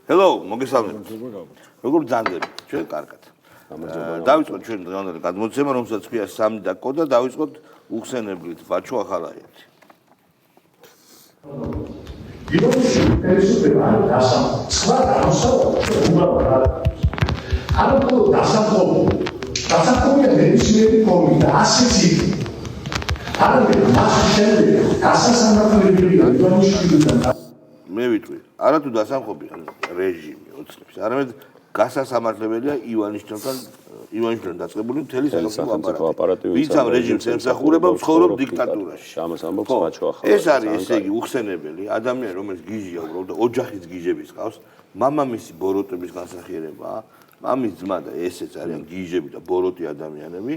Hello, მოგესალმებით. როგორ ძანდები? ჩვენ კარგად. დავიწყოთ ჩვენ დღევანდელი გადმოცემა, რომელსაც ქვია 3 და კოდა, დავიწყოთ უხსენებლით ბაჩო ახალაიათი. გიბოში პერსუპება არ დასამ. სხვა დამსაუბრე უბრალოდ არ არის დასახობია ნებისმიერი ფორმით და ასეც იქნება. არამედ მას შემდეგ გასასამართლებელი რეგიონიშვილიდან მე ვიტყვი, არათუ დასახობი რეჟიმი ოცნების, არამედ გასასამართლებელია ივანიშვილთან დაწყებული მთელი სახელმწიფო აპარატი. ვინც ამ რეჟიმს ემსახურება, ცხოვრობს დიქტატურაში. ამას ამბობს ბაჩო ახალაიათი. ეს არის ესე იგი უხსენებელი ადამიანი, რომელიც გიჟია უბრალოდ და ოჯახის გიჟების ყავს, მამამისი ბოროტების განსახიერებაა, მამის ძმა და ესეც არიან გიჟები და ბოროტი ადამიანები,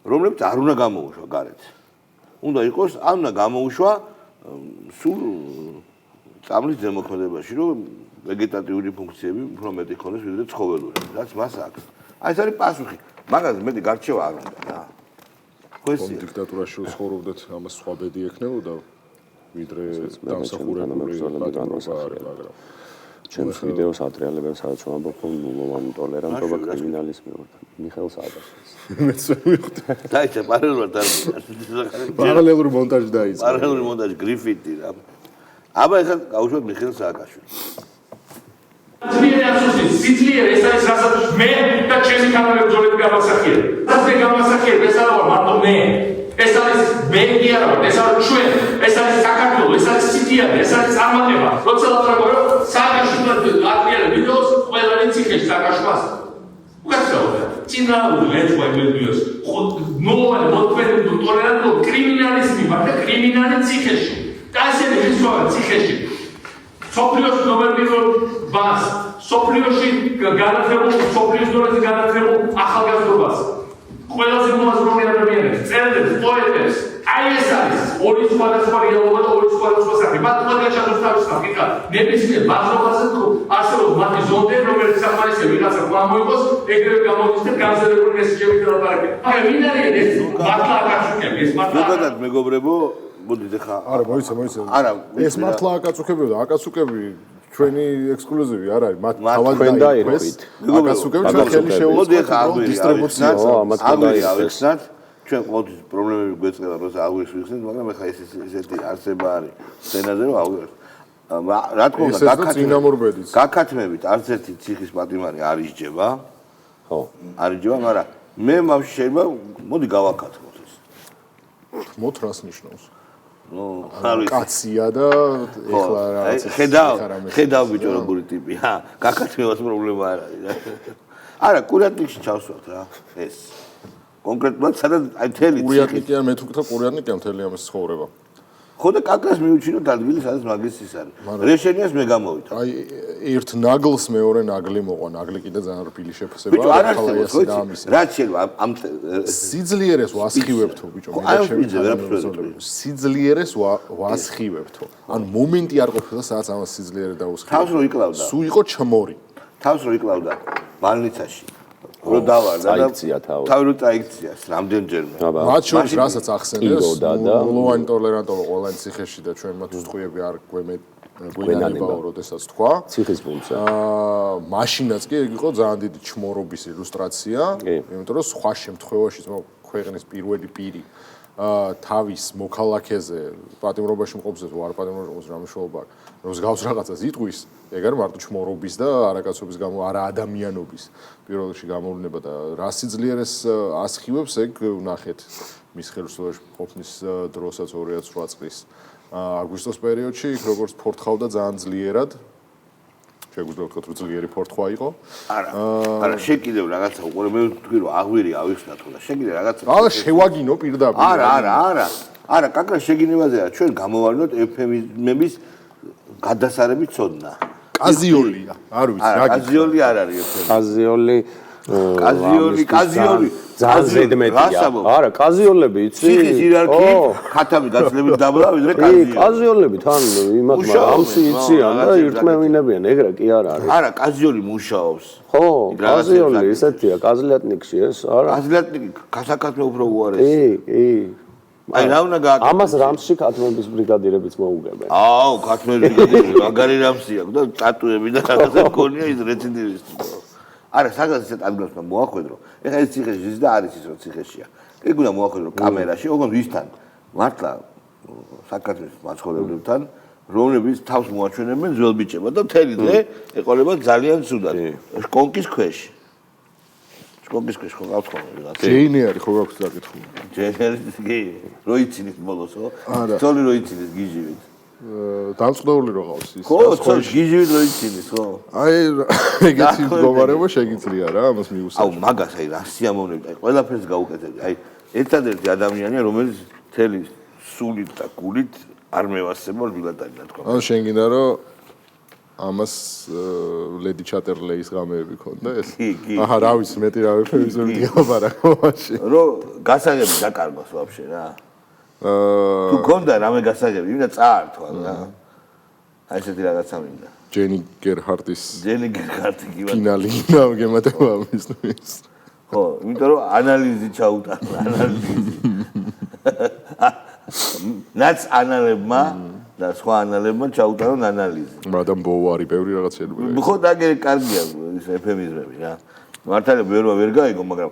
რომლებიც არ უნდა გამოუშვა გარეთ. უნდა იყოს, არ უნდა გამოუშვა სულ წამლის ზემოქმედებაში, რომ ვეგეტატიური ფუნქციები უფრო მეტი ქონდეს ვიდრე ცხოველური, რაც მას აქვს. აი ეს არის პასუხი. მაგაზე მეტი გარჩევა არ უნდა რა. ხო ეს დიქტატურაში ცხოვრობდეთ, ამას სხვა ბედი ექნებოდა ვიდრე დამსახურებული პატრონობა არის, მაგრამ ჩემს ვიდეოს ატრიალებენ სადაც ვამბობ რომ ნულოვანი ტოლერანტობა კრიმინალიზმი მიხეილ სააკაშვილის. მეც ვიხდი. დაიწყე პარალელურად არ პარალელური მონტაჟი დაიწყო. პარალელური მონტაჟი გრიფიტი რა. აბა ეხლა გავუშვათ მიხეილ სააკაშვილს. სიძლიერე ეს არის რასაც მე და ჩემი კანონები ბრძოლები გამასახიერებ. ასე გამასახიერებ ეს არა მარტო მე. ეს არის მე კი არა, ეს არის ჩვენ, ეს არის საქართველო, ეს არის სიდიადე, ეს არის წარმატება. როცა ლაპარაკობ რომ სააკაშვილს ატრიალებ ვიდეოს ყველანი ციხეში სააკაშვილს. უკაცრავია. წინააღმდეგ ლეთვა იმედიოს. ნულოვანი მოქმედება ტოლერანტობა კრიმინალიზმი მაგრამ და კრიმინალი ციხეში. და ასეთი ვისწავლა ციხეში. სოფლიოში ნომერ 1 ბას, სოფლიოში განათლებულ, სოფლის დონეზე განათლებულ ახალგაზრდობას. ყველაზე მოაზროვნე ადამიანებს, წერლებს, პოეტებს. აი ეს არის ორი სხვადასხვა რეალობა და ორი სხვადასხვა სახე. მათ ყველგან ჩადოს თავის ხალხიკა. ნებისმიერ ბაზრობაზე არსებობს მათი ზონდები, რომელიც საკმარისია ვიღაცა გამოიყოს, ეგრევე გამოდის და განზრებული მესიჯებით ლაპარაკი. მაგრამ ვინ არის ეს მართლა აკაცუკები, ეს მართლა ზოგადად მეგობრებო, მოდით ახლა არა, მოიცა. არა, ეს მართლა აკაცუკები და აკაცუკები ჩვენი ექსკლუზივი არ არის. მათ თქვენ დაირქვით. აკაცუკები ჩვენ ხელი შეუწყოთ დისტრიბუციას. ავიხსნათ. ჩვენ ყოველთვის პრობლემები გვეწყება, როცა აღვიხსნით, მაგრამ ახლა ესეთი არსება არის სცენაზე, რომ აღვიხსნით. რა თქმა უნდა, გაქათმებით არც ერთი ციხის პატიმარი არ ისჯება. ხო. არ ისჯება, მაგრამ მე მაშინ შეიძლება მოდი გავაკათმოთ ეს. მოთ რას ნიშნავს? ნუ ხარ კაცია და ეხლა რაღაც ხედავ ბიჭო როგორი ტიპია. გაქათმევას პრობლემა არ არის რა. არა, კურიატნიკში ჩავსვათ რა. ეს კონკრეტულად სადაც აი თელი კურიატნიკია მე თუ გითხრა კურიატნიკია მთელი ამის ცხოვრება. ხო და კაკას მივუჩინოთ ადგილი სადაც მაგის ის არის. რეშენიას მე გამოვიდა. აი ერთ ნაგლს მეორე ნაგლი მოყვა, ნაგლი კიდე ძალიან რბილი შეფასება. ბიჭო არ არსებობს ხო იცი? რაც შეიძლება ამ სიძლიერეს ვასხივებთო ბიჭო, მე სიძლიერეს ვასხივებთო. ან მომენტი არ ყოფილა სადაც ამას სიძლიერე დაუსხივებთ. თავს რო იკლავდა. სულ იყო ჩმორი. თავს რო იკლავდა ბალნიცაში. რო დავარდა და თავი რო წაიქცია რამდენჯერმე. მათ შორის რასაც ახსენეს, ნულოვანი ტოლერანტობა ყველანი ციხეში და ჩვენ მათ უსტყვიები არ გვენანებაო, როდესაც თქვა. ციხის ფუნქცია. მაშინაც კი ეგ იყო ძალიან დიდი ჩმორობის ილუსტრაცია, იმიტომ რომ სხვა შემთხვევაში ქვეყნის პირველი პირი თავის მოქალაქეზე პატიმრობაში მყოფს თუ არ პატიმრობაში მყოფს რა მნიშვნელობა აქვს. რომ გავს რაღაცას იტყვის, ეგ არის მარტო ჩმორობის და არაკაცობის გამო, არა ადამიანობის პირველ რიგში გამოვლინება და რა სიძლიერეს ასხივებს, ეგ ვნახეთ მის ხელისუფლებაში ყოფნის დროსაც 2008 წლის აგვისტოს პერიოდში, იქ როგორც ფორთხავდა ძალიან ძლიერად. შეგვიძლია ვთქვათ, რომ ძლიერი ფორთხვა იყო. არა, შეკიდევ რაღაცა უყურე, მე ვთქვი რომ აღვირი ავიხსნათ ხოლმე. შეკიდე რაღაცა. არა, შევაგინო პირდაპირ. არა, კაკრა შეგინებაზეა, ჩვენ გამოვარდნოთ ეფემიზმების გადასარები ცოდნა. კაზიოლია, არ ვიცი რა. კაზიოლი არ არის ეფემიზმი. კაზიოლი ძალიან ზედმეტია. არა, კაზიოლები იცი? ციხის იერარქიით ხათამი გაცლებით დაბლა ვიდრე კაზიოლი. კაზიოლები თან იმათ ამსი იციან და ირთმევინებიან, ეგრე კი არ არის. არა, კაზიოლი მუშაობს. ხო, კაზიოლი ესეთია, კაზლიატნიკში ეს, არა. კაზლიატნიკი გასაკეთებ უფრო უარესი. კი. აი რა უნდა გააკეთოს? ამას რამსში ქათმების ბრიგადირებიც მოუგებენ. აუ, ქათმების ბრიგადირები, მაგარი რამსი აქვს და ტატუები და რაღაცა მქონია ის რეციდივისტი. არა, სადაც ისეთ ადგილს უნდა მოახვედრო. ეხლა ეს ციხეში ზის და არის ის რომ ციხეშია. ეგ უნდა მოახვედრო კამერაში, ოღონდ ვისთან? მართლა საქართველოს მაცხოვრებლებთან, რომლებიც თავს მოაჩვენებენ ძველ ბიჭებად და მთელი დღე ეყოლება ძალიან ცუდად. კონკის ქვეშ. კონკის ქვეშ ხო გაქვს ხოლმე ვიღაცა. ჯეინი არის ხო გაქვს დაკითხული. ჯენერის გი როიცინის ბოლოს ხო? ცოლი როიცინის გიჟივით. დამწყდეული რო ყავს ის. ხო, ცოლი გიჟივით როიცინის ხო? აი ეგეთი მდგომარეობა შეგიძლია რა ამას მიუსაჯო. აუ მაგას აი რა სიამოვნებდა, აი ყველაფერს გაუკეთებდი. აი ერთადერთი ადამიანია რომელიც მთელი სულით და გულით არ მევასება ბილატარი რა თქმა უნდა. ანუ შენ გინდა რომ ამას ლედი ჩატერლეის გამეები ქონდა ეს? კი. აჰა, რა ვიცი, მეტი რა ვეფემიზმი გიაპარაკო მაშინ. რო გასაგები დაკარგოს ვაფშე რა. თუ გონდა რამე გასაგები, მინდა წაართვა რა. აი ესეთი რაღაცა მინდა. ჯენი გერჰარტის ჯენი გერჰარტი კი ვარ. ფინალი და გემატება ამისთვის. ხო, იმიტომ რომ ანალიზი ჩაუტარა, ანალიზი. ნაც ანალებმა და სხვა ანალებმა ჩაუტარონ ანალიზი. მაგრამ ბოუარი ბევრი რაღაც შეიძლება. ხო, დაგე კარგია ის ეფემიზმები რა. მართალია ვერ გაიგო, მაგრამ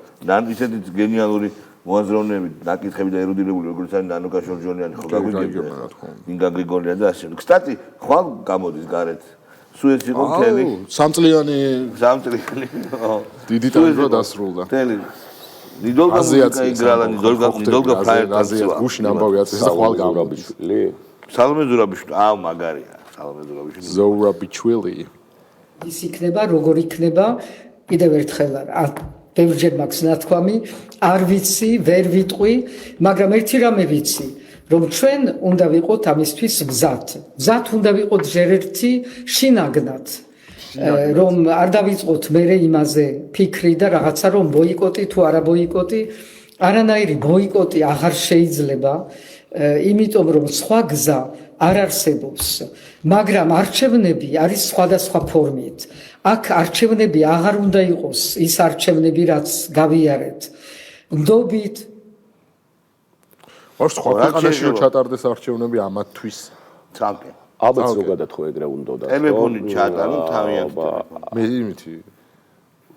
ისეთი გენიალური მოაზროვნეები, ნაკითხები და ერუდირებული როგორც არის ნანუკა შორჯონიანი ხო გაგვიგებია. ინგა გრიგორიანი და ასე. კстати, ხვალ გამოდის გარეთ. სულ ეს იყო მთელი სამწლიანი დიდი ტანჯვა დასრულდა. მთელი ნიდოლგა იგრალა ნიდოლგა აზია გუშინ ამბავი აწეს და ხვალ გამოვიშვილი. სალომე ზურაბიშვილი, აუ მაგარია, სალომე ზურაბიშვილი. ზურაბიშვილი. ის იქნება, როგორ იქნება, კიდევ ერთხელ ბევრჯერ მაქვს ნათქვამი, არ ვიცი, ვერ ვიტყვი, მაგრამ ერთი რამე ვიცი, რომ ჩვენ უნდა ვიყოთ ამისთვის მზად. მზად უნდა ვიყოთ ჯერ ერთი შინაგნად. რომ არ დავიწყოთ მერე იმაზე ფიქრი და რაღაცა რომ ბოიკოტი თუ არა ბოიკოტი, არანაირი ბოიკოტი აღარ შეიძლება, იმიტომ რომ სხვა გზა არ არსებობს, მაგრამ არჩევნები არის სხვადასხვა ფორმით. აქ არჩევნები აღარ უნდა იყოს ის არჩევნები, რაც გავიარეთ. ნდობით ორ სხვა ქვეყანაში ჩატარდეს არჩევნები ამათთვის. ცალკე. ალბათ ზოგადად ხო ეგრე უნდოდა. ტელეფონით ჩატარონ თავიანთ. მე იმითი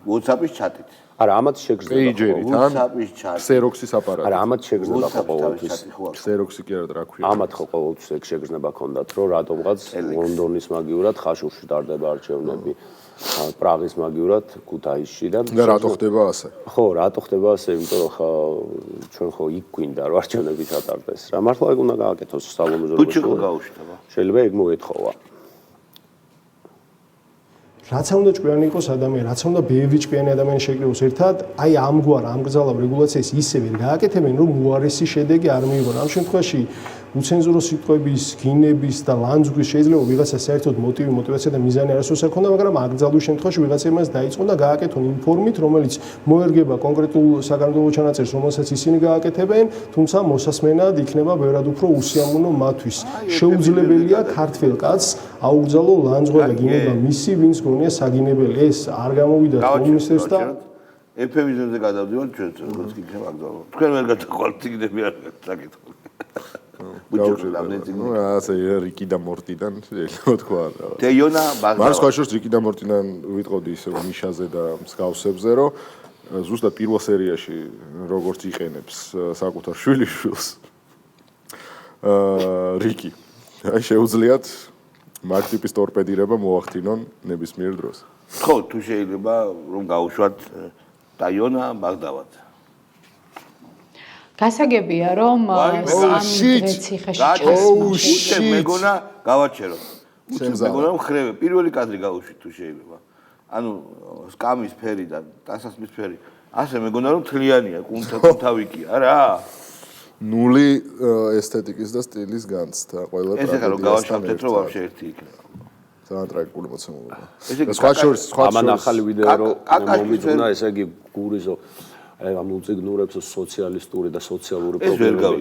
WhatsApp-ის ჩატით. არა, ამათ შეგრძნება. პეიჯერით, ან WhatsApp-ის ჩატით. ქსეროქსის აპარატი. არა, ამათ შეგრძნება ხო ყოველთვის. ქსეროქსი კი არა რა ქვია. ამათ ხო ყოველთვის ეგ შეგრძნება ქონდათ, რომ რატომღაც ლონდონის მაგივრად ხაშურში ტარდება არჩევნები. პრაღის მაგივრად ქუთაისში და რატო ხდება ასე? ხო, რატო ხდება ასე? იმიტომ რომ ხა ჩვენ ხო იქ გვინდა რომ არჩევნები ჩატარდეს. რა მართლა ეგ უნდა გააკეთოს სალომე ზურაბიშვილი. ბუჩი გაუშვება. შეიძლება ეგ მოეთხოვა. რაც უნდა ჭკვიანი იყოს ადამიანი, რაც უნდა ბევრი ჭკვიანი ადამიანი შეკრიბოს ერთად, აი ამგვარ ამგზავრ რეგულაციას ისე ვერ გააკეთებენ, რომ უარესი შედეგი არ მიიღონ. ამ შემთხვევაში უცენზურო სიტყვების, გინების და ლანძღვის შეიძლება ვიღაცა საერთოდ мотивация და მიზანი არასდროს არ ქონდა, მაგრამ აკრძალვის შემთხვევაში ვიღაცა იმას დაიწყო და გააკეთონ იმ ფორმით, რომელიც მოერგება კონკრეტულ საკანონმდებლო ჩანაწერს, რომელსაც ისინი გააკეთებენ, თუმცა მოსასმენად იქნება ბევრად უფრო უსიამოვნო მათთვის. შეუძლებელია ქართველ კაცს აუგზავნო ლანძღვა და გინება მისი, ვინც გონია საგინებელი. ეს არ გამოვიდა კომუნისტებს და ეფემიზმზე გადავდივართ ჩვენ, როგორც კი იქნება აკრძალო. თქვენ ვერ გადაყვალთ ციგნები არ გაკეთოთ. ასე რიკი და მორტიდან შეიძლება თქვა რა. თეიონა ბაგდავა. მას ხაშურს რიკი და მორტიდან ვიტყოდი ისე მიშაზე და მსგავსებზე, რომ ზუსტად პირველ სერიაში როგორც იყენებს საკუთარ შვილიშვილს რიკი. აი შეუძლიათ მაგ ტიპის ტორპედირება მოახდინონ ნებისმიერ დროს. ხო, თუ შეიძლება რომ გაუშვათ თეიონა ბაგდავად. გასაგებია რომ სამი ციხეში ჩასული მეგონა გავაჩერო. მეგონა ხრევე პირველი კადრი გაუშვით თუ შეიძლება. ანუ სკამის ფერი და დასასმის ფერი. ასე მეგონა რომ თლიანია, კუნთავიკია რა. ნული ესთეტიკის და სტილის განცდა ყველა ტრაგედია. ეს ახლა რომ გავაშავთეთ რომ ვაფშე ერთი იქნება. ძალიან ტრაგიკული მოცემულობა. სხვა შორის ამან ახალი ვიდეო რომ მომიძღვნა, ესე იგი გურიზო ამ უციგნურებს სოციალისტური და სოციალური პრობლემები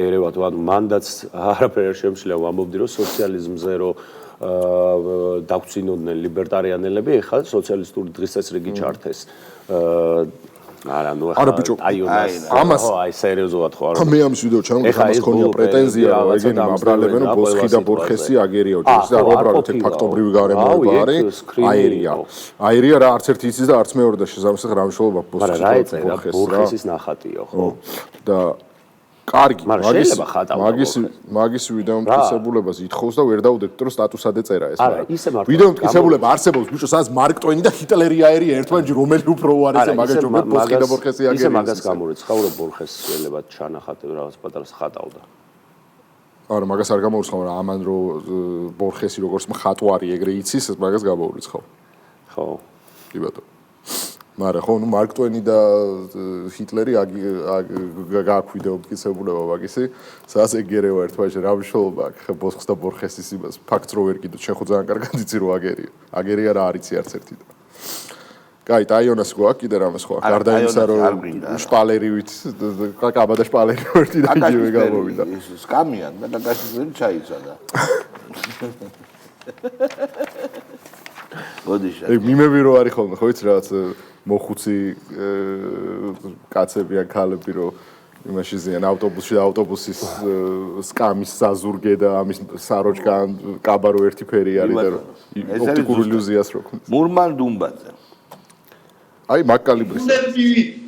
ერევათ, ანუ მანდაც არაფერი არ შემშლია ვამბობდი რომ სოციალიზმზე რომ დაგვწინოდნენ ლიბერტარიანელები, ეხლა სოციალისტური დღესასრიგი ჩართეს. არა, ნუ არა, ბიჭო, ამას აი სერიოზულად ხო არ მე ამის ვიდეო ჩამოვიდა, ამას ქონია პრეტენზია, რომ ეგენი მაბრალებენ, რომ ბოსხი და ბორხესი აგერიო, ეს რა უბრალოდ ფაქტობრივი გარემოება არის, აერია. აერია რა არც ერთი იცის და არც მეორე და შესაბამისად რა მნიშვნელობა ბოსხის და ბორხეს რა. ბორხესის ნახატიო, ხო? და კარგი, მაგის ვიდეო მტკიცებულებას ითხოვს და ვერ დაუდეთ, რომ სტატუსად ეწერა ეს. არა, ისე მარტო. ვიდეო მტკიცებულება არსებობს, ბიჭო, სადაც მარკ ტვენი და ჰიტლერი აერია ერთმანეთში რომელი უფრო უარესია, მაგაჯო მე ბოსხი და ბორხესი აგერია. ისე მაგას გამორიცხავ, რომ ბორხეს შეიძლება ჩანახატებ რაღაც პატარა ხატავდა. არა, მაგას არ გამორიცხავ, რა ამან რო ბორხესი როგორც მხატვარი ეგრე იცის, მაგას გამორიცხავ. ხო. კი ბატონო. მაგრამ ხო, ნუ მარკ ტვენი და ჰიტლერი გააქვს ვიდეო მტკიცებულება მაგისი, სადაც ეგერევა ერთმანეთში რა მნიშვნელობა აქვს ხა ბოსხს და ბორხესის იმას, ფაქტს რო ვერ კიდო, შენ ხო ძალიან კარგად იცი რომ აგერია. აგერია რა არიცი არც ერთი და. კაი, ტაიონას გვაქვს კიდე რამეს ხო? გარდა იმისა რომ შპალერივით, კაკაბა და შპალერი ერთი და იგივე გამოვიდა. სკამია და კაკაშის ვერ ჩაიცადა. გოდიშა. ეგ მიმები რო არის ხოლმე, ხო იცი რაღაც მოხუცი კაცები ან ქალები რო იმაში ზიან ავტობუსში და ავტობუსის სკამის საზურგე და ამის საროჭკა კაბა რო ერთი ფერი არის და ოპტიკური ილუზიას რო ქონდეს. მურმან დუმბაძე. აი მაგ კალიბრის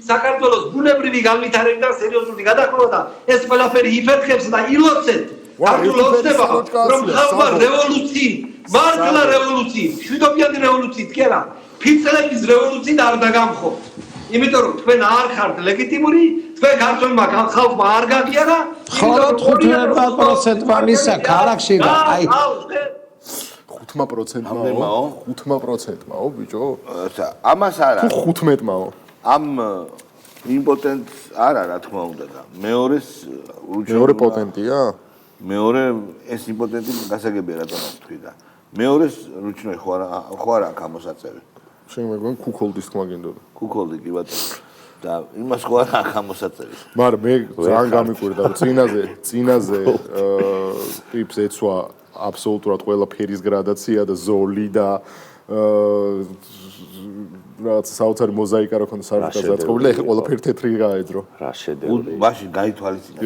საქართველოს ბუნებრივი განვითარება და სერიოზული გადახრობა და ეს ყველაფერი იფერხებს და ილოცეთ. აკულოცდება რომ ხალხმა რევოლუცია, მართლა რევოლუცია, შვიდობიანი რევოლუცია კი არა, ფიცელების რევოლუცია არ დაგამხობთ. იმიტომ რომ თქვენ არ ხართ ლეგიტიმური, თქვენ ქართულმა ხალხმა არ გაგიარა, ხოლო 5% მისა ქალაქში და აი 5%-მაო, ბიჭო. ამას არა. თუ 15-მაო. ამ იმპოტენტს არა, რა თქმა უნდა და მეორე პოტენტია? მეორე ეს იმპოტენტი გასაგებია რატომაც თქვი და მეორეს რუჩნოი ხო არა აქვს ამოსაწევი. შენ მეგონა კუკოლდის თქმა გინდოდა. კუკოლდი კი ბატონო. და იმას ხო არა აქვს ამოსაწევი. მაგრამ მე ძალიან გამიკვირდა რომ წინაზე ტიპს ეცვა აბსოლუტურად ყველა ფერის გრადაცია და ზოლი და რაც საოცარი მოზაიკა რო ქონდა სარკაზმი დაწყობილი და ეხლა ყველაფერი თეთრი გაეძრო. რა შედევრი. მაშინ გაითვალისწინა.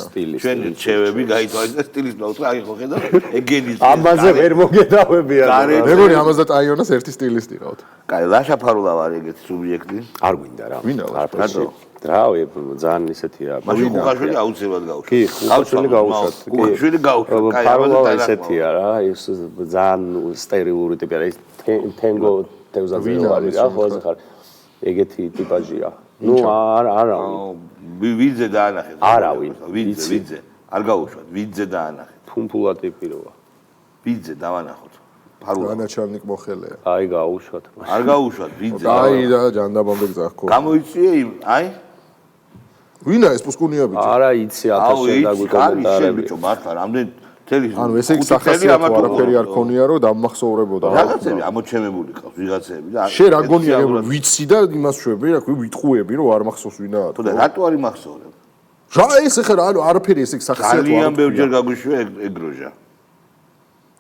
სტილის. ჩვენ ჩევები გაითვალისწინა სტილის ნაუტრი აი ხო ხედავ ეგენის. ამაზე ვერ მოგედავებია. მეგონი ამას და ტაიონას ერთი სტილისტი ყავთ. კაი, ლაშა ფარულა ვარ ეგეთი სუბიექტი. არ გვინდა რა. ვინა არაფერი. რავი, ძალიან ისეთია. მაშინ ხუხაშვილი აუცილებლად გავუშვათ. კი, ხუხაშვილი გავუშვათ. ხუხაშვილი გავუშვათ. კაი, ფარულა ისეთია რა, ეს ძალიან სტერილური ტიპია. ეს თენგო თევზაზე არის რა, ხოლმე ხარ. ეგეთი ტიპაჟია. ნუ არა. ვიძე დაანახეთ. არავინ. ვიძე. არ გავუშვათ, ვიძე დაანახეთ. ფუმფულა ტიპიროა. ვიძე დავანახოთ. ფარულა. განაჩალნიკ მოხელეა. აი გაუშვათ. არ გავუშვათ, ვიძე. აი და ჯანდაბამდე გზახკო. გამოიწვიე იმ, აი ვინა ეს პუსკუნია ბიჭო? არა იცი 1000 შენ დაგვი კომენტარები. ბიჭო, მართლა რამდენ თელი ანუ ესე იგი სახასიათო არაფერი არ ქონია რომ დამახსოვრებოდა. რაღაცები ამოჩემებული ყავს ვიღაცები და შენ რა გონია რომ ვიცი და იმას შვები, რა ქვია, ვიტყუები რომ არ მახსოვს ვინაა. თუ და რატო არ იმახსოვრებ? რა ეს ახლა არაფერი ესე იგი სახასიათო ძალიან ბევრჯერ გაგვიშვია ეგროჟა.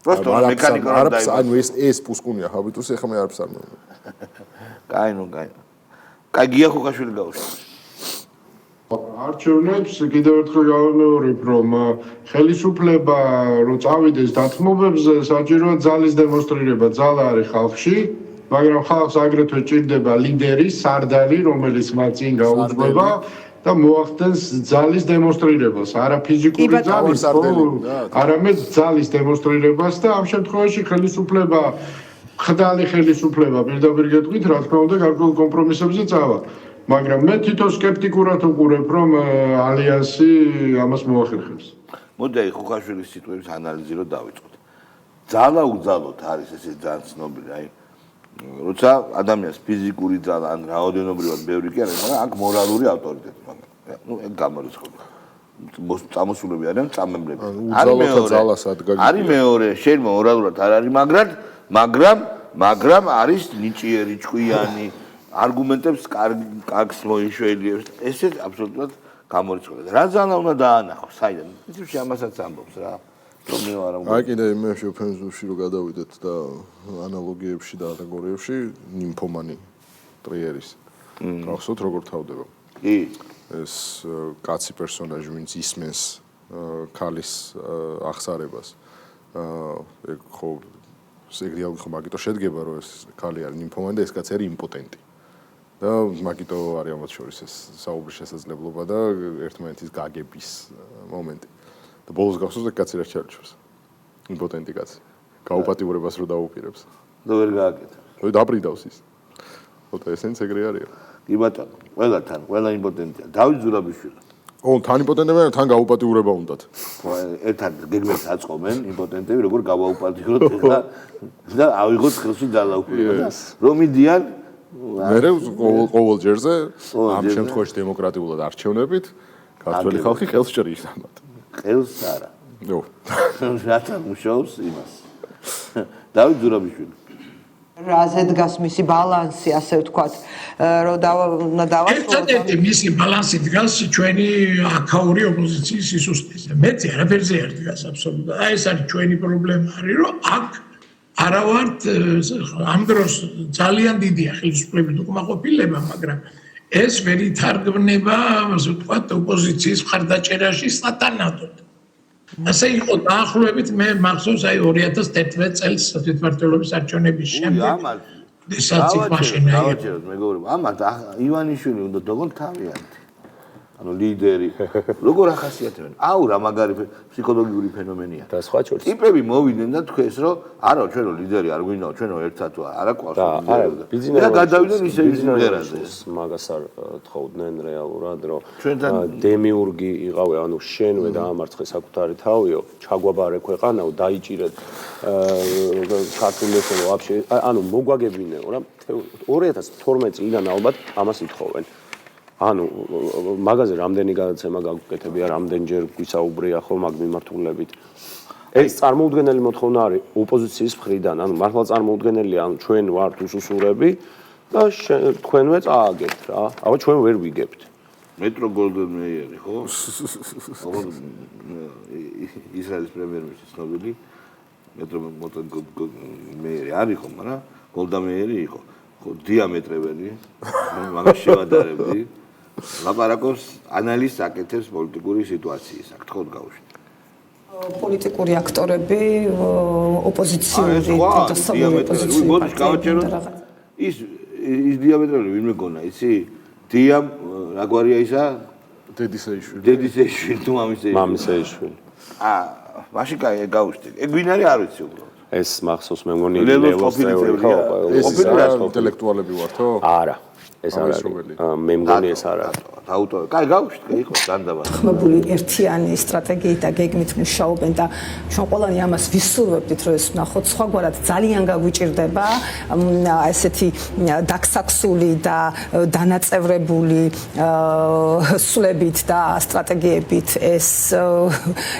просто მექანიკა არ დაიბადა. ანუ ეს პუსკუნია ჰაბიტუს ახლა მე არაფერს არ მოვიდა. კაი, ნუ კაი. კაი, გია ხუხაშვილი გავუშვათ. არჩევნებს კიდევ ერთხელ გავამეორებ, რომ ხელისუფლება რო წავიდეს დათმობებზე, საჭიროა ძალის დემონსტრირება. ძალა არის ხალხში, მაგრამ ხალხს აგრეთვე ჭირდება ლიდერი, სარდალი, რომელიც მათ წინ გაუძღვება და მოახდენს ძალის დემონსტრირებას, არა ფიზიკური ძალის, არამედ ძალის დემონსტრირებას და ამ შემთხვევაში ხელისუფლება, ხდალი ხელისუფლება პირდაპირ გეტყვით, რა თქმა უნდა, გარკვეულ კომპრომისებზე წავა. მაგრამ მე თვითონ სკეპტიკურად ვუყურებ, რომ ალიანსი ამას მოახერხებს. მოდი აი ხუხაშვილის სიტყვების ანალიზი რო დავიწყოთ. ძალა უძალოდ არის ესე ძალიან ცნობილი, აი როცა ადამიანს ფიზიკური ძალა ან რაოდენობრივად ბევრი კი არის, მაგრამ აქ მორალური ავტორიტეტი მაგ. ნუ ეგ გამორიცხება. წამოსულები არიან წამემლები. არის მეორე, შენ მორალურად არ არის, მაგრამ არის ნიჭიერი, ჭკვიანი არგუმენტებს კარგს მოიშველიებს. ესე აბსოლუტურად გამორიცხება. რა ძალა უნდა დაანახოს, საიდან? ისე ამასაც ამბობს რა. აი კიდე მე შევფენზურში რო გადავიდეთ და ანალოგიებში და ალეგორიებში ნიმფომანი ტრიერის გახსოვთ როგორ თავდება. კი. ეს კაცი პერსონაჟი, ვინც ისმენს ქალის აღსარებას. ეგ ხო ეგრეალ ხო მაგიტო შედგება რომ ეს ქალი არის ნიმფომანი და ეს კაცი არის იმპოტენტი. და მაგიტო არის ამათ შორის ეს საუბრის შესაძლებლობა და ერთმანეთის გაგების მომენტი. და ბოლოს გახსოვს ეს კაცი რა შეარჩევს. იმპოტენტი კაცი. გაუპატიურებას რო დაუპირებს. და ვერ გააკეთა. ой დაბრიდავს ის. ხოთა ესენც ეგრე არის. კი ბატონო, ყველათან, ყველა იმპოტენტია. დავით ზურაბიშვილი. თან იმპოტენტებია, თან გაუპატიურება უნდათ. ერთად გეგმებს აწყობენ იმპოტენტები, როგორ გავაუპატიუროთ ეხლა და ავიღოთ ხელში ძალაუფლება და რომ მიდიან მერე ყოველ ჯერზე ამ შემთხვევაში დემოკრატიულად არჩევნებით ქართველი ხალხი ხელს ჭრის ამათ. ხელს არა. ნო. რათა მუშაობს იმას. დავით ზურაბიშვილი. რაზე დგას მისი ბალანსი, ასე ვთქვათ, რომ დავასრულოთ. ერთადერთი მისი ბალანსი დგას ჩვენი აქაური ოპოზიციის სისუსტეზე. მეც არაფერზე არ დგას აბსოლუტურად. აი ეს არის ჩვენი პრობლემა, არის რომ აქ არა ვართ ამ დროს ძალიან დიდია ხელისუფლების უკმაყოფილება, მაგრამ ეს ვერ ითარგმნება, ასე ვთქვათ, ოპოზიციის მხარდაჭერაში სათანადოდ. ასე იყო დაახლოებით მე მახსოვს აი 2011 წელს თვითმმართველობის არჩევნების შემდეგ. ესაც იქ მაშინა დავაჭეროთ მეგობრებო. ამათ ივანიშვილი უნდა დოგონ თავიანთი. ანუ ლიდერი. როგორ ახასიათებენ? აუ რა მაგარი ფსიქოლოგიური ფენომენია. და სხვა შორის. ტიპები მოვიდნენ და თქვეს რომ არა ჩვენო ლიდერი არ გვინდაო, ჩვენო ერთად არა ყავს ლიდერი. და გადავიდნენ ისე ლიდერაზე. მაგას არ თხოვდნენ რეალურად რომ დემიურგი იყავე, ანუ შენვე დაამარცხე საკუთარი თავიო, ჩაგვაბარე ქვეყანაო, დაიჭირეთ ქართულესო ვაფშე, ანუ მოგვაგებინეო რა 2012 წლიდან ალბათ ამას ითხოვენ. ანუ მაგაზე რამდენი გადაცემა გაგუკეთებია, რამდენჯერ გვისაუბრია ხო მაგ მიმართულებით. ეს წარმოუდგენელი მოთხოვნა არის ოპოზიციის მხრიდან, ანუ მართლა წარმოუდგენელია, ანუ ჩვენ ვართ უსუსურები და თქვენვე წააგებთ რა. აბა ჩვენ ვერ ვიგებთ. მეტრო გოლდენმეიერი ხო? ისრაელის პრემიერ-მინისტრი ცნობილი მეტრო გოლდენმეიერი არის ხო, მაგრამ გოლდამეიერი იყო. ხო დიამეტრებელი, მაგას შევადარებდი. ლაპარაკობს ანალიზს აკეთებს პოლიტიკური სიტუაციის, აქ თქო გავუშვით. პოლიტიკური აქტორები, ოპოზიციური ოპოზიციური გავაჩეროთ. ის დიამეტრებელი ვინმე გონა, იცი? დიამ რა გვარია ისა? დედისეიშვილი. დედისეიშვილი თუ მამისეიშვილი. მაშინ კაი გავუშვით. ეგ ვინ არის არ ვიცი უბრალოდ. ეს მახსოვს მე მგონი ლევოს წევრი ხო? ეს ინტელექტუალები ვართო? არა. ეს არ არის. მე მგონი ეს არ არის. აუტორი. კაი გავუშვით, იყო განდაბა. ხმებული ერთიანი სტრატეგიით და გეგმით მუშაობენ და ჩვენ ყველანი ამას ვისურვებდით, რომ ეს ვნახოთ სხვაგვარად ძალიან გაგვიჭირდება ესეთი დაქსაქსული და დანაწევრებული სულებით და სტრატეგიებით ეს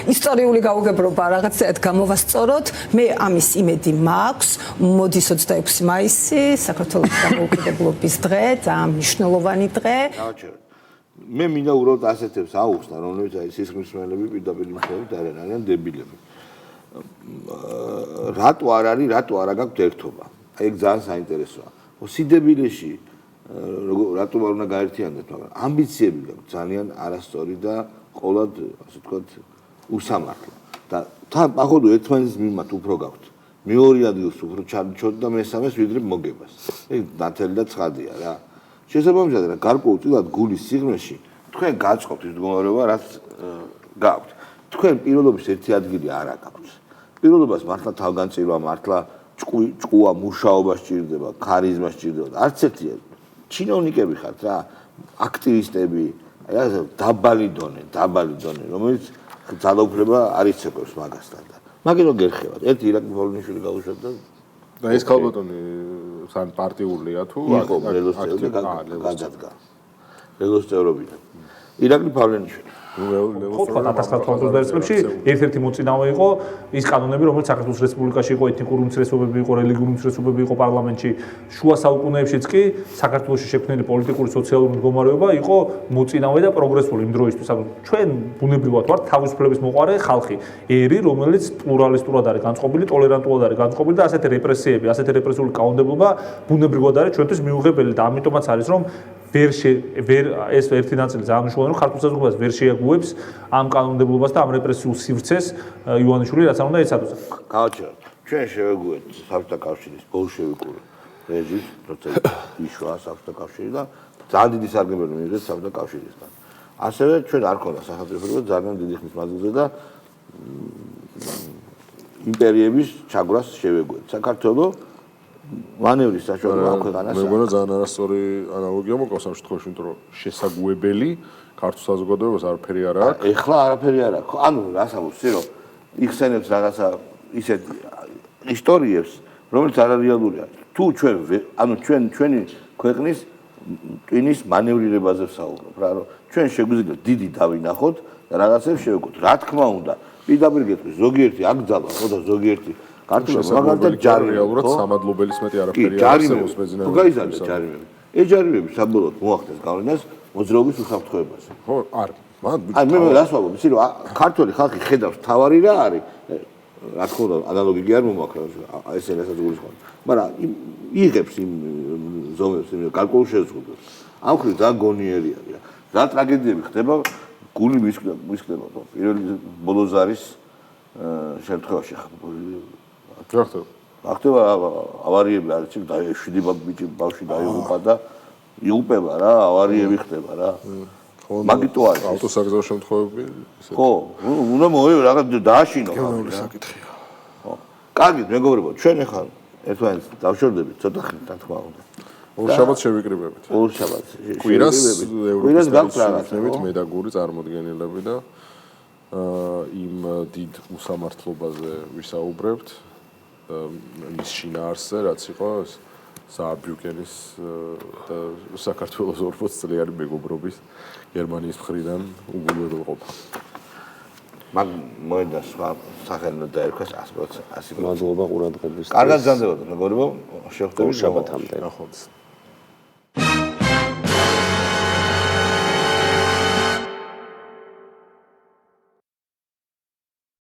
ისტორიული გაუგებრობა რაღაცად გამოვასწოროთ. მე ამის იმედი მაქვს. მოდის 26 მაისი, საქართველოს დამოუკიდებლობის დღე, ძალიან მნიშვნელოვანი დღე. მე მინდა უბრალოდ ასეთებს აუხსნა, რომლებიც აი სისხლისმცემელები პირდაპირ მუშაობთ არიან დებილები. რატო არ არის, რატო არ გაქვთ ერთობა? აი ეგ ძალიან საინტერესოა. სიდებილეში რატო არ უნდა გაერთიანდეთ, მაგრამ ამბიციები გაქვთ ძალიან არასწორი და ყოველად ასე ვთქვათ უსამართლო. და თან პაходу ერთმანეთის მიმართ უფრო გაქვთ. მეორე ადგილს უფრო ჩარჩოთ და მესამეს ვიდრე მოგებას. ეგ ნათელი და ცხადია რა. შესაბამისად რა გარკვეულწილად გულის სიღრმეში თქვენ გაწყობთ ის მდგომარეობა რაც გაქვთ. თქვენ პირველობის ერთი ადგილი არ გაქვთ. პირველობას მართლა თავგანწირვა, მართლა ჭკუა, მუშაობა სჭირდება, ქარიზმა სჭირდება. არც ერთია. ჩინოვნიკები ხართ რა, აქტივისტები, აი რა დაბალი დონე, რომელიც ძალაუფლება არ იცეკვებს მაგასთან და მაგინო გერხევათ. ერთი ირაკლი ფოლნიშვილი გავუშვათ და ეს ქალბატონი სან პარტიულია თუ იყო გადადგა ლელოს წევრობიდან ირაკლი ფავლენიშვილი ხო 1990 წლებში ერთ-ერთი მოწინავე იყო ის კანონები, რომელიც საქართველოს რესპუბლიკაში იყო, ეთნიკური უმცირესობები იყო, რელიგიური უმცირესობები იყო პარლამენტში. შუა საუკუნეებშიც კი საქართველოში შექმნილი პოლიტიკური სოციალური მდგომარეობა იყო მოწინავე და პროგრესული იმ დროისთვის. ანუ ჩვენ ბუნებრივად ვართ თავისუფლების მოყარე ხალხი, ერი, რომელიც პლურალისტურად არის განწყობილი, ტოლერანტულად არის განწყობილი და ასეთი რეპრესიები, ასეთი რეპრესიული კანონმდებლობა ბუნებრივად არის ჩვენთვის მიუღებელი და ამიტომაც არის რომ ეს ერთი ნაწილი ძალიან მნიშვნელოვანია, რომ ქართულ საზოგადოებას ვერ შეაგუებს ამ კანონმდებლობას და ამ რეპრესიულ სივრცეს ივანიშვილი რაც არ უნდა ეცადოს. გააჩეროთ. ჩვენ შევეგუეთ საბჭოთა კავშირის ბოლშევიკური რეჟიმს, როცა იშვა საბჭოთა კავშირი და ძალიან დიდი სარგებლობა მიიღეთ საბჭოთა კავშირისგან. ასევე ჩვენ არ ქონდა სახელმწიფოება ძალიან დიდი ხნის მანძილზე და იმპერიების ჩაგვრას შევეგუეთ. საქართველოს მანევრის საშუალება ქვეყანას. მე მგონა ძალიან არასწორი ანალოგია მოყავს ამ შემთხვევაში, იმიტომ რომ შესაძლებელი ქართულ საზოგადოებას არაფერი არ აქვს. ეხლა არაფერი არ აქვს. ანუ რას ამბობ, რომ იხსენებს რაღაცა ისეთ ისტორიებს, რომელიც არარეალურია. თუ ჩვენ ანუ ჩვენი ქვეყნის ტვინის მანევრირებაზე ვსაუბრობ, რა რომ ჩვენ შეგვიძლია დიდი დავინახოთ და რაღაცებს შევეკოთ. რა თქმა უნდა, პირდაპირ გეტყვი, ზოგიერთი აკძალა, ხო და ზოგიერთი ქართულად მაგალითად ჯარიმები რეალურად სამადლობელის მეტი არაფერი არ არსებობს ბეზინები. თუ გაიზარდა ჯარიმები. ეს ჯარიმები საბოლოოდ მოახდენს გავლენას მოძრაობის უსაფრთხოებაზე. ხო, არ. აი მე რას ვამბობ, იცი რომ ქართული ხალხი ხედავს თავარი რა არის. რა თქმა უნდა, ანალოგია არ მომაქვს ეს ენასაც გულისხმობ. მაგრამ იღებს იმ ზომებს, იმ კალკულს შეზღუდავს. ამ ხრივ ძალიან გონიერი არის. რა ტრაგედიები ხდება გული მისკდება. პირველი ბოლოზარის შემთხვევაში ხდება ავარიები არის, შვიდი ბავშვი დაიღუპა და იუპება რა, ავარიები ხდება რა. მაგიტო არის. ავტოსაგზაო შემთხვევები. ხო, უნდა მოევა რაღაც დააშინო. გეოგრაფიული საკითხია. ხო. კარგი, მეგობრებო, ჩვენ ახლა ერთმანეთს დავშორდებით ცოტა ხნით, რა თქმა უნდა. ორ შაბათს შევიკრიბებით. ორ შაბათს. კვირას ევროპის განსაკუთრებით მე და გური წარმოდგენილები და იმ დიდ უსამართლობაზე ვისაუბრებთ. მის შინაარსზე, რაც იყო სააბიუკენის და საქართველოს 40 წლიანი მეგობრობის გერმანიის მხრიდან უგულვებელყოფა. მაგ მოედა სხვა სახელმწიფო დაერქვეს 100%. მადლობა ყურადღებისთვის. კარგად გრძანდებოდეთ, მეგობრებო, შევხვდებით შაბათამდე. ნახვამდის.